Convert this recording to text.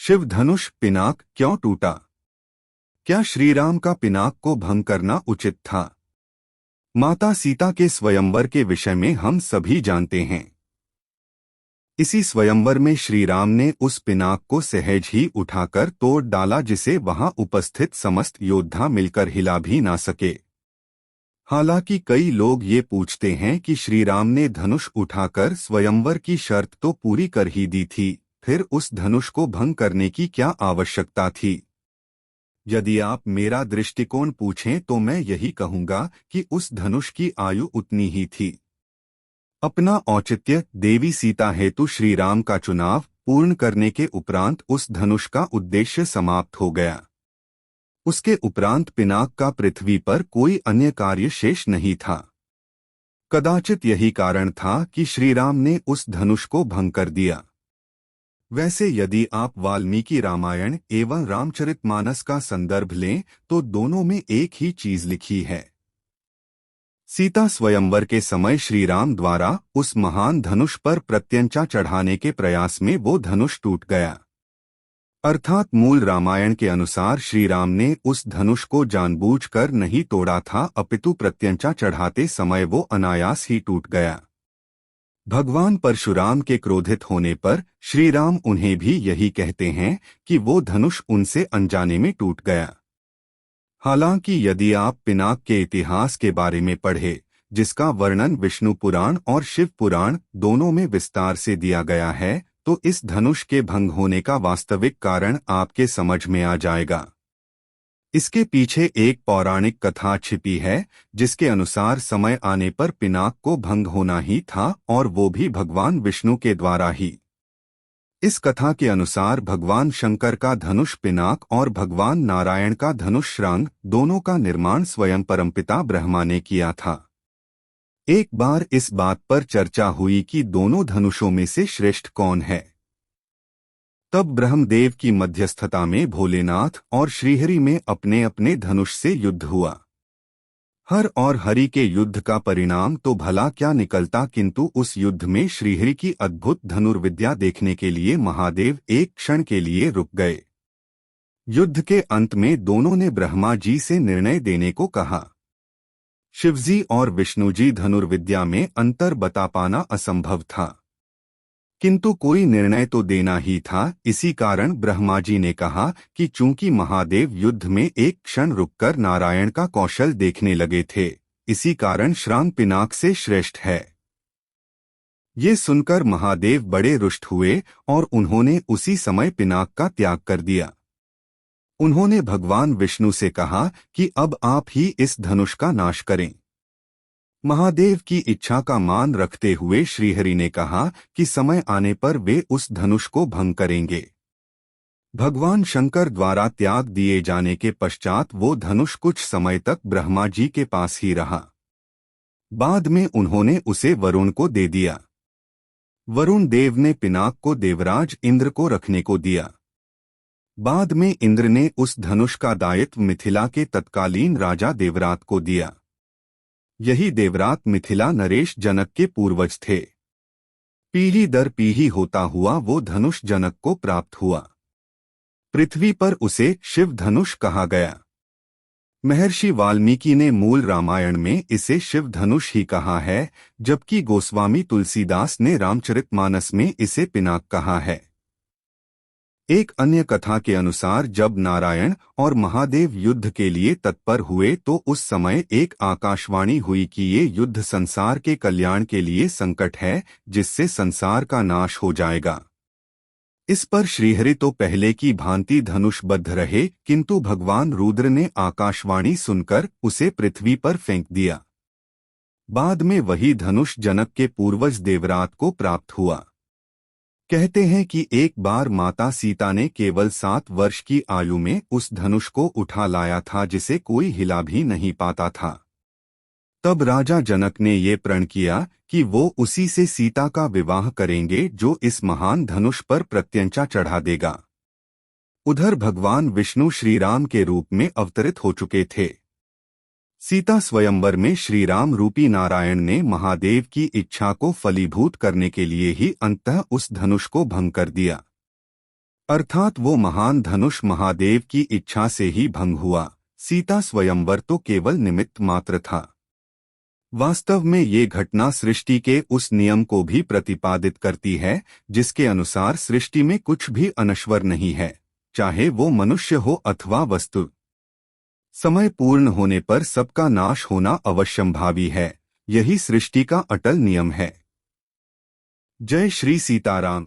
शिव धनुष पिनाक क्यों टूटा? क्या श्रीराम का पिनाक को भंग करना उचित था? माता सीता के स्वयंवर के विषय में हम सभी जानते हैं। इसी स्वयंवर में श्रीराम ने उस पिनाक को सहज ही उठाकर तोड़ डाला जिसे वहां उपस्थित समस्त योद्धा मिलकर हिला भी ना सके। हालांकि कई लोग ये पूछते हैं कि श्रीराम ने धनुष उठाकर स्वयंवर की शर्त तो पूरी कर ही दी थी, फिर उस धनुष को भंग करने की क्या आवश्यकता थी? यदि आप मेरा दृष्टिकोण पूछें तो मैं यही कहूंगा कि उस धनुष की आयु उतनी ही थी। अपना औचित्य देवी सीता हेतु श्रीराम का चुनाव पूर्ण करने के उपरांत उस धनुष का उद्देश्य समाप्त हो गया। उसके उपरांत पिनाक का पृथ्वी पर कोई अन्य कार्य शेष नहीं था। कदाचित यही कारण था कि श्रीराम ने उस धनुष को भंग कर दिया। वैसे यदि आप वाल्मीकि रामायण एवं रामचरितमानस का संदर्भ लें तो दोनों में एक ही चीज लिखी है। सीता स्वयंवर के समय श्रीराम द्वारा उस महान धनुष पर प्रत्यंचा चढ़ाने के प्रयास में वो धनुष टूट गया। अर्थात मूल रामायण के अनुसार श्रीराम ने उस धनुष को जानबूझकर नहीं तोड़ा था, अपितु प्रत्यंचा चढ़ाते समय वो अनायास ही टूट गया। भगवान परशुराम के क्रोधित होने पर श्रीराम उन्हें भी यही कहते हैं कि वो धनुष उनसे अनजाने में टूट गया। हालांकि यदि आप पिनाक के इतिहास के बारे में पढ़े, जिसका वर्णन विष्णु पुराण और शिव पुराण दोनों में विस्तार से दिया गया है, तो इस धनुष के भंग होने का वास्तविक कारण आपके समझ में आ जाएगा। इसके पीछे एक पौराणिक कथा छिपी है, जिसके अनुसार समय आने पर पिनाक को भंग होना ही था और वो भी भगवान विष्णु के द्वारा ही। इस कथा के अनुसार भगवान शंकर का धनुष पिनाक और भगवान नारायण का धनुष श्रांग दोनों का निर्माण स्वयं परमपिता ब्रह्मा ने किया था। एक बार इस बात पर चर्चा हुई कि दोनों धनुषों में से श्रेष्ठ कौन है। तब ब्रह्मदेव की मध्यस्थता में भोलेनाथ और श्रीहरि में अपने अपने धनुष से युद्ध हुआ। हर और हरि के युद्ध का परिणाम तो भला क्या निकलता, किंतु उस युद्ध में श्रीहरि की अद्भुत धनुर्विद्या देखने के लिए महादेव एक क्षण के लिए रुक गए। युद्ध के अंत में दोनों ने ब्रह्मा जी से निर्णय देने को कहा। शिवजी और विष्णुजी धनुर्विद्या में अंतर बता पाना असंभव था, किंतु कोई निर्णय तो देना ही था। इसी कारण ब्रह्मा जी ने कहा कि चूंकि महादेव युद्ध में एक क्षण रुककर नारायण का कौशल देखने लगे थे, इसी कारण श्रांग पिनाक से श्रेष्ठ है। ये सुनकर महादेव बड़े रुष्ट हुए और उन्होंने उसी समय पिनाक का त्याग कर दिया। उन्होंने भगवान विष्णु से कहा कि अब आप ही इस धनुष का नाश करें। महादेव की इच्छा का मान रखते हुए श्रीहरि ने कहा कि समय आने पर वे उस धनुष को भंग करेंगे। भगवान शंकर द्वारा त्याग दिए जाने के पश्चात वो धनुष कुछ समय तक ब्रह्मा जी के पास ही रहा। बाद में उन्होंने उसे वरुण को दे दिया। वरुण देव ने पिनाक को देवराज इंद्र को रखने को दिया। बाद में इंद्र ने उस धनुष का दायित्व मिथिला के तत्कालीन राजा देवरात को दिया। यही देवरात मिथिला नरेश जनक के पूर्वज थे। पीढ़ी दर पीढ़ी होता हुआ वो धनुष जनक को प्राप्त हुआ। पृथ्वी पर उसे शिव धनुष कहा गया। महर्षि वाल्मीकि ने मूल रामायण में इसे शिव धनुष ही कहा है, जबकि गोस्वामी तुलसीदास ने रामचरितमानस में इसे पिनाक कहा है। एक अन्य कथा के अनुसार जब नारायण और महादेव युद्ध के लिए तत्पर हुए तो उस समय एक आकाशवाणी हुई कि ये युद्ध संसार के कल्याण के लिए संकट है, जिससे संसार का नाश हो जाएगा। इस पर श्रीहरि तो पहले की भांति धनुषबद्ध रहे, किंतु भगवान रुद्र ने आकाशवाणी सुनकर उसे पृथ्वी पर फेंक दिया। बाद में वही धनुष जनक के पूर्वज देवरात को प्राप्त हुआ। कहते हैं कि एक बार माता सीता ने केवल 7 वर्ष की आयु में उस धनुष को उठा लाया था, जिसे कोई हिला भी नहीं पाता था। तब राजा जनक ने ये प्रण किया कि वो उसी से सीता का विवाह करेंगे जो इस महान धनुष पर प्रत्यंचा चढ़ा देगा। उधर भगवान विष्णु श्रीराम के रूप में अवतरित हो चुके थे। सीता स्वयंवर में श्रीराम रूपी नारायण ने महादेव की इच्छा को फलीभूत करने के लिए ही अंततः उस धनुष को भंग कर दिया। अर्थात वो महान धनुष महादेव की इच्छा से ही भंग हुआ। सीता स्वयंवर तो केवल निमित्त मात्र था। वास्तव में ये घटना सृष्टि के उस नियम को भी प्रतिपादित करती है जिसके अनुसार सृष्टि में कुछ भी अनश्वर नहीं है, चाहे वो मनुष्य हो अथवा वस्तु। समय पूर्ण होने पर सबका नाश होना अवश्यंभावी है। यही सृष्टि का अटल नियम है। जय श्री सीताराम।